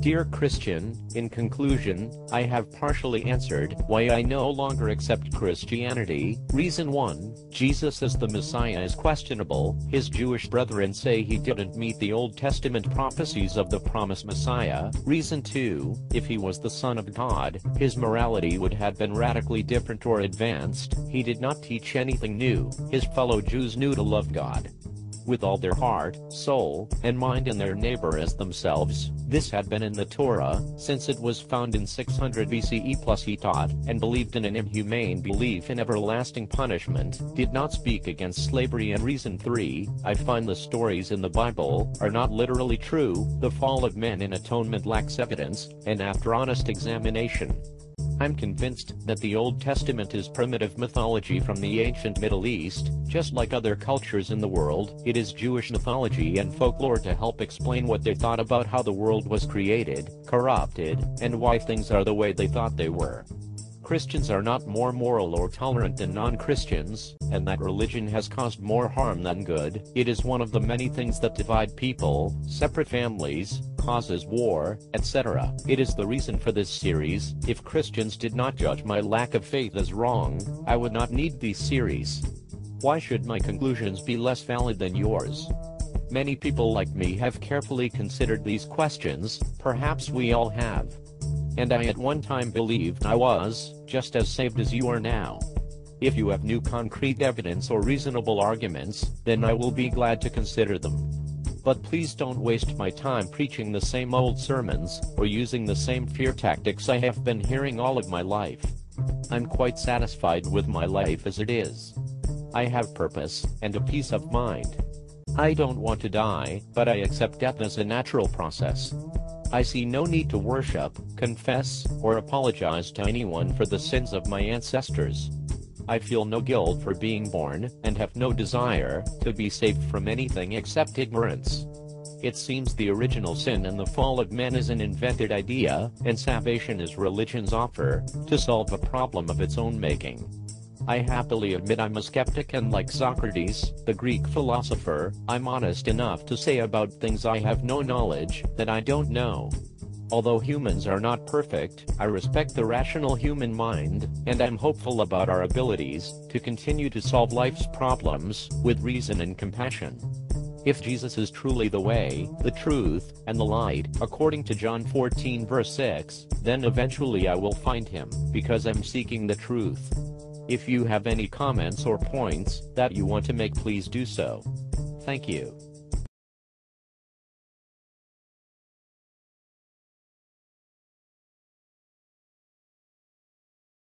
Dear Christian, in conclusion, I have partially answered why I no longer accept Christianity. Reason 1, Jesus as the Messiah is questionable. His Jewish brethren say he didn't meet the Old Testament prophecies of the promised Messiah. Reason 2, if he was the Son of God, his morality would have been radically different or advanced. He did not teach anything new. His fellow Jews knew to love God with all their heart, soul, and mind, and their neighbor as themselves. This had been in the Torah since it was found in 600 BCE. Plus he taught and believed in an inhumane belief in everlasting punishment, did not speak against slavery. And reason 3, I find the stories in the Bible are not literally true. The fall of men in atonement lacks evidence, and after honest examination, I'm convinced that the Old Testament is primitive mythology from the ancient Middle East. Just like other cultures in the world, it is Jewish mythology and folklore to help explain what they thought about how the world was created, corrupted, and why things are the way they thought they were. Christians are not more moral or tolerant than non-Christians, and that religion has caused more harm than good. It is one of the many things that divide people, separate families, causes war, etc. It is the reason for this series. If Christians did not judge my lack of faith as wrong, I would not need these series. Why should my conclusions be less valid than yours? Many people like me have carefully considered these questions. Perhaps we all have. And I at one time believed I was just as saved as you are now. If you have new concrete evidence or reasonable arguments, then I will be glad to consider them. But please don't waste my time preaching the same old sermons, or using the same fear tactics I have been hearing all of my life. I'm quite satisfied with my life as it is. I have purpose, and a peace of mind. I don't want to die, but I accept death as a natural process. I see no need to worship, confess, or apologize to anyone for the sins of my ancestors. I feel no guilt for being born, and have no desire to be saved from anything except ignorance. It seems the original sin and the fall of men is an invented idea, and salvation is religion's offer to solve a problem of its own making. I happily admit I'm a skeptic, and like Socrates, the Greek philosopher, I'm honest enough to say about things I have no knowledge that I don't know. Although humans are not perfect, I respect the rational human mind, and I'm hopeful about our abilities to continue to solve life's problems with reason and compassion. If Jesus is truly the way, the truth, and the light, according to John 14 verse 6, then eventually I will find him, because I'm seeking the truth. If you have any comments or points that you want to make, please do so. Thank you.